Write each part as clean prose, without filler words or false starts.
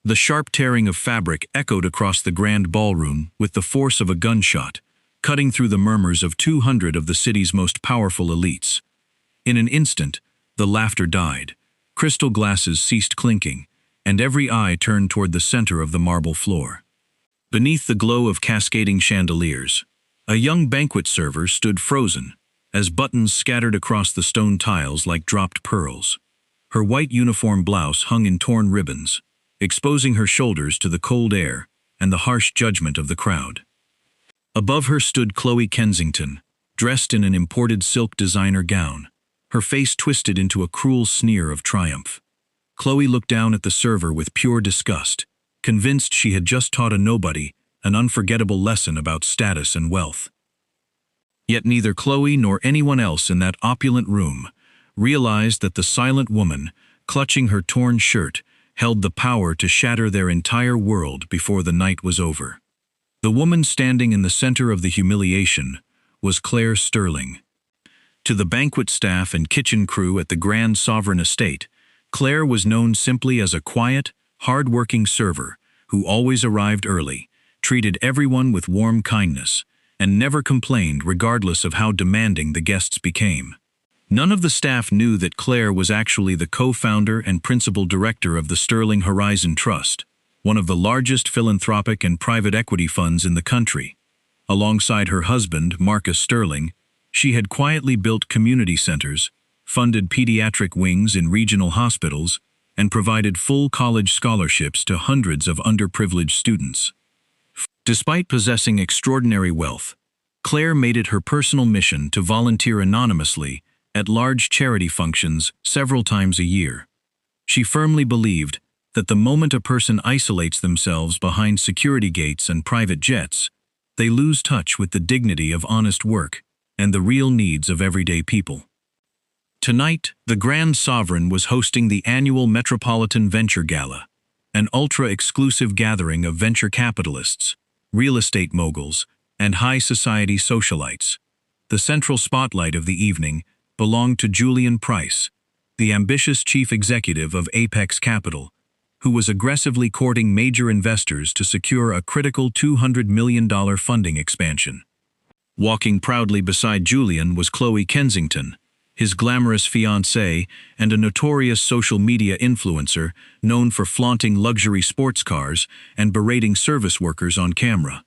The sharp tearing of fabric echoed across the grand ballroom with the force of a gunshot, cutting through the murmurs of 200 of the city's most powerful elites. In an instant, the laughter died, crystal glasses ceased clinking, and every eye turned toward the center of the marble floor. Beneath the glow of cascading chandeliers, a young banquet server stood frozen, as buttons scattered across the stone tiles like dropped pearls. Her white uniform blouse hung in torn ribbons, exposing her shoulders to the cold air and the harsh judgment of the crowd. Above her stood Chloe Kensington, dressed in an imported silk designer gown, her face twisted into a cruel sneer of triumph. Chloe looked down at the server with pure disgust, convinced she had just taught a nobody an unforgettable lesson about status and wealth. Yet neither Chloe nor anyone else in that opulent room realized that the silent woman, clutching her torn shirt, held the power to shatter their entire world before the night was over. The woman standing in the center of the humiliation was Claire Sterling. To the banquet staff and kitchen crew at the Grand Sovereign Estate, Claire was known simply as a quiet, hard-working server who always arrived early, treated everyone with warm kindness, and never complained regardless of how demanding the guests became. None of the staff knew that Claire was actually the co-founder and principal director of the Sterling Horizon Trust, one of the largest philanthropic and private equity funds in the country. Alongside her husband, Marcus Sterling, she had quietly built community centers, funded pediatric wings in regional hospitals, and provided full college scholarships to hundreds of underprivileged students. Despite possessing extraordinary wealth, Claire made it her personal mission to volunteer anonymously at large charity functions several times a year. She firmly believed that the moment a person isolates themselves behind security gates and private jets, they lose touch with the dignity of honest work and the real needs of everyday people. Tonight, the Grand Sovereign was hosting the annual Metropolitan Venture Gala, an ultra-exclusive gathering of venture capitalists, real estate moguls, and high society socialites. The central spotlight of the evening belonged to Julian Price, the ambitious chief executive of Apex Capital, who was aggressively courting major investors to secure a critical $200 million funding expansion. Walking proudly beside Julian was Chloe Kensington, his glamorous fiancée and a notorious social media influencer known for flaunting luxury sports cars and berating service workers on camera.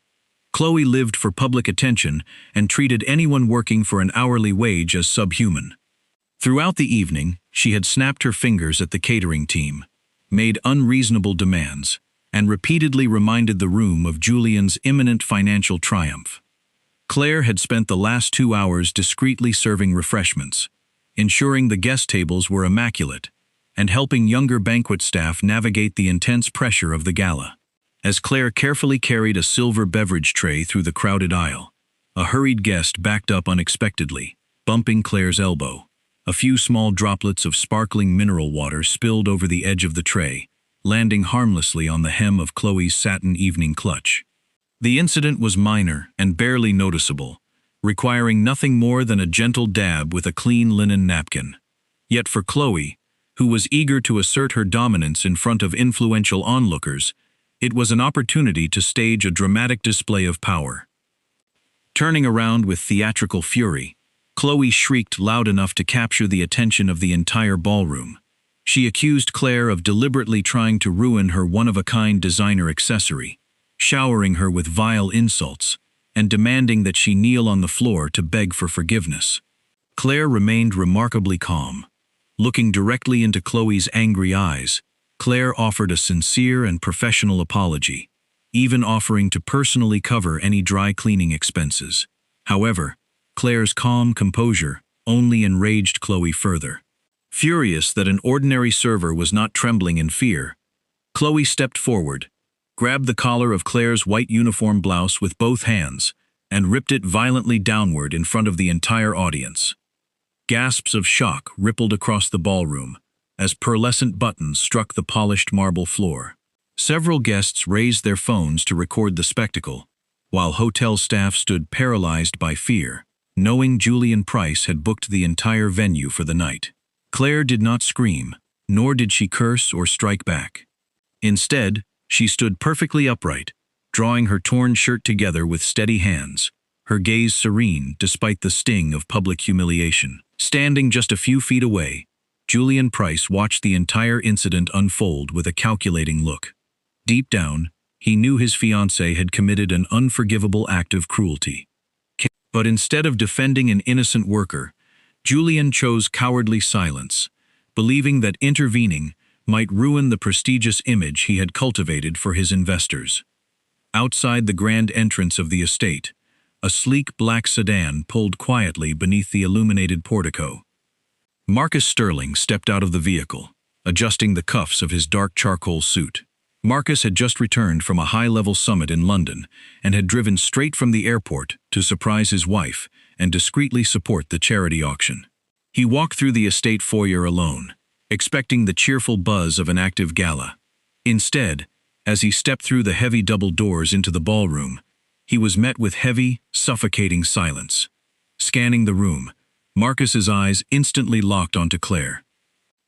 Chloe lived for public attention and treated anyone working for an hourly wage as subhuman. Throughout the evening, she had snapped her fingers at the catering team, made unreasonable demands, and repeatedly reminded the room of Julian's imminent financial triumph. Claire had spent the last 2 hours discreetly serving refreshments, ensuring the guest tables were immaculate, and helping younger banquet staff navigate the intense pressure of the gala. As Claire carefully carried a silver beverage tray through the crowded aisle, a hurried guest backed up unexpectedly, bumping Claire's elbow. A few small droplets of sparkling mineral water spilled over the edge of the tray, landing harmlessly on the hem of Chloe's satin evening clutch. The incident was minor and barely noticeable, requiring nothing more than a gentle dab with a clean linen napkin. Yet for Chloe, who was eager to assert her dominance in front of influential onlookers, it was an opportunity to stage a dramatic display of power. Turning around with theatrical fury, Chloe shrieked loud enough to capture the attention of the entire ballroom. She accused Claire of deliberately trying to ruin her one-of-a-kind designer accessory, showering her with vile insults, and demanding that she kneel on the floor to beg for forgiveness. Claire remained remarkably calm. Looking directly into Chloe's angry eyes, Claire offered a sincere and professional apology, even offering to personally cover any dry cleaning expenses. However, Claire's calm composure only enraged Chloe further. Furious that an ordinary server was not trembling in fear, Chloe stepped forward, grabbed the collar of Claire's white uniform blouse with both hands, and ripped it violently downward in front of the entire audience. Gasps of shock rippled across the ballroom as pearlescent buttons struck the polished marble floor. Several guests raised their phones to record the spectacle, while hotel staff stood paralyzed by fear, knowing Julian Price had booked the entire venue for the night. Claire did not scream, nor did she curse or strike back. Instead, she stood perfectly upright, drawing her torn shirt together with steady hands, her gaze serene despite the sting of public humiliation. Standing just a few feet away, Julian Price watched the entire incident unfold with a calculating look. Deep down, he knew his fiancée had committed an unforgivable act of cruelty. But instead of defending an innocent worker, Julian chose cowardly silence, believing that intervening might ruin the prestigious image he had cultivated for his investors. Outside the grand entrance of the estate, a sleek black sedan pulled quietly beneath the illuminated portico. Marcus Sterling stepped out of the vehicle, adjusting the cuffs of his dark charcoal suit. Marcus had just returned from a high-level summit in London and had driven straight from the airport to surprise his wife and discreetly support the charity auction. He walked through the estate foyer alone, expecting the cheerful buzz of an active gala. Instead, as he stepped through the heavy double doors into the ballroom, he was met with heavy, suffocating silence. Scanning the room, Marcus's eyes instantly locked onto Claire.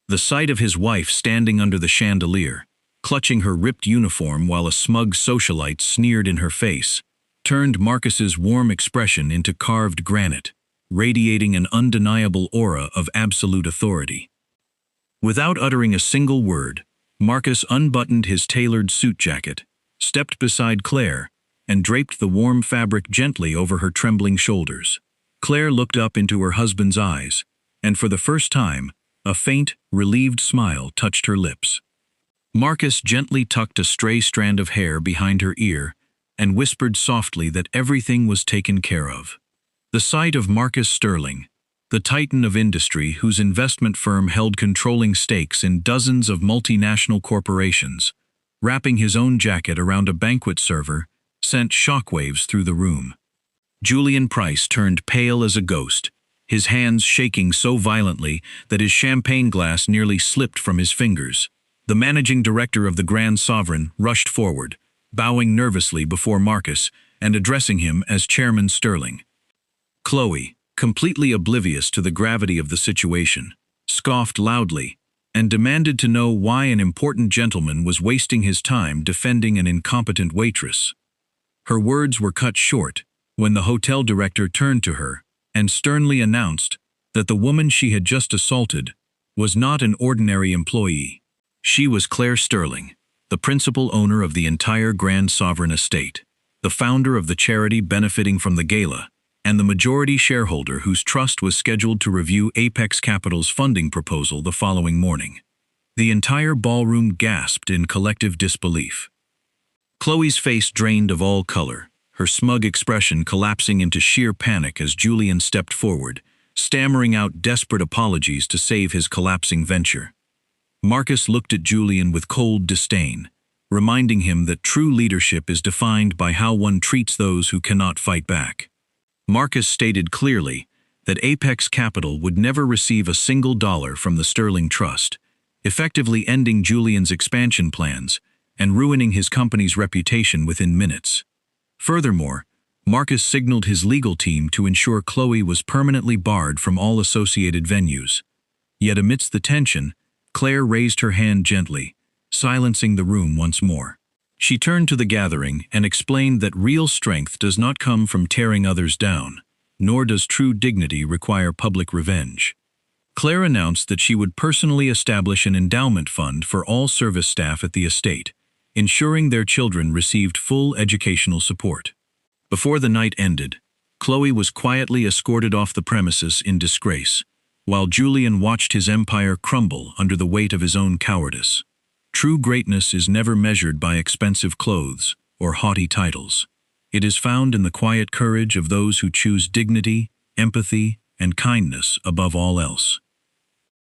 The sight of his wife standing under the chandelier, clutching her ripped uniform while a smug socialite sneered in her face, turned Marcus's warm expression into carved granite, radiating an undeniable aura of absolute authority. Without uttering a single word, Marcus unbuttoned his tailored suit jacket, stepped beside Claire, and draped the warm fabric gently over her trembling shoulders. Claire looked up into her husband's eyes, and for the first time, a faint, relieved smile touched her lips. Marcus gently tucked a stray strand of hair behind her ear and whispered softly that everything was taken care of. The sight of Marcus Sterling, the titan of industry whose investment firm held controlling stakes in dozens of multinational corporations, wrapping his own jacket around a banquet server, sent shockwaves through the room. Julian Price turned pale as a ghost, his hands shaking so violently that his champagne glass nearly slipped from his fingers. The managing director of the Grand Sovereign rushed forward, bowing nervously before Marcus and addressing him as Chairman Sterling. Chloe, completely oblivious to the gravity of the situation, scoffed loudly and demanded to know why an important gentleman was wasting his time defending an incompetent waitress. Her words were cut short when the hotel director turned to her and sternly announced that the woman she had just assaulted was not an ordinary employee. She was Claire Sterling, the principal owner of the entire Grand Sovereign estate, the founder of the charity benefiting from the gala, and the majority shareholder whose trust was scheduled to review Apex Capital's funding proposal the following morning. The entire ballroom gasped in collective disbelief. Chloe's face drained of all color, her smug expression collapsing into sheer panic as Julian stepped forward, stammering out desperate apologies to save his collapsing venture. Marcus looked at Julian with cold disdain, reminding him that true leadership is defined by how one treats those who cannot fight back. Marcus stated clearly that Apex Capital would never receive a single dollar from the Sterling Trust, effectively ending Julian's expansion plans and ruining his company's reputation within minutes. Furthermore, Marcus signaled his legal team to ensure Chloe was permanently barred from all associated venues. Yet amidst the tension, Claire raised her hand gently, silencing the room once more. She turned to the gathering and explained that real strength does not come from tearing others down, nor does true dignity require public revenge. Claire announced that she would personally establish an endowment fund for all service staff at the estate, ensuring their children received full educational support. Before the night ended, Chloe was quietly escorted off the premises in disgrace, while Julian watched his empire crumble under the weight of his own cowardice. True greatness is never measured by expensive clothes or haughty titles. It is found in the quiet courage of those who choose dignity, empathy, and kindness above all else.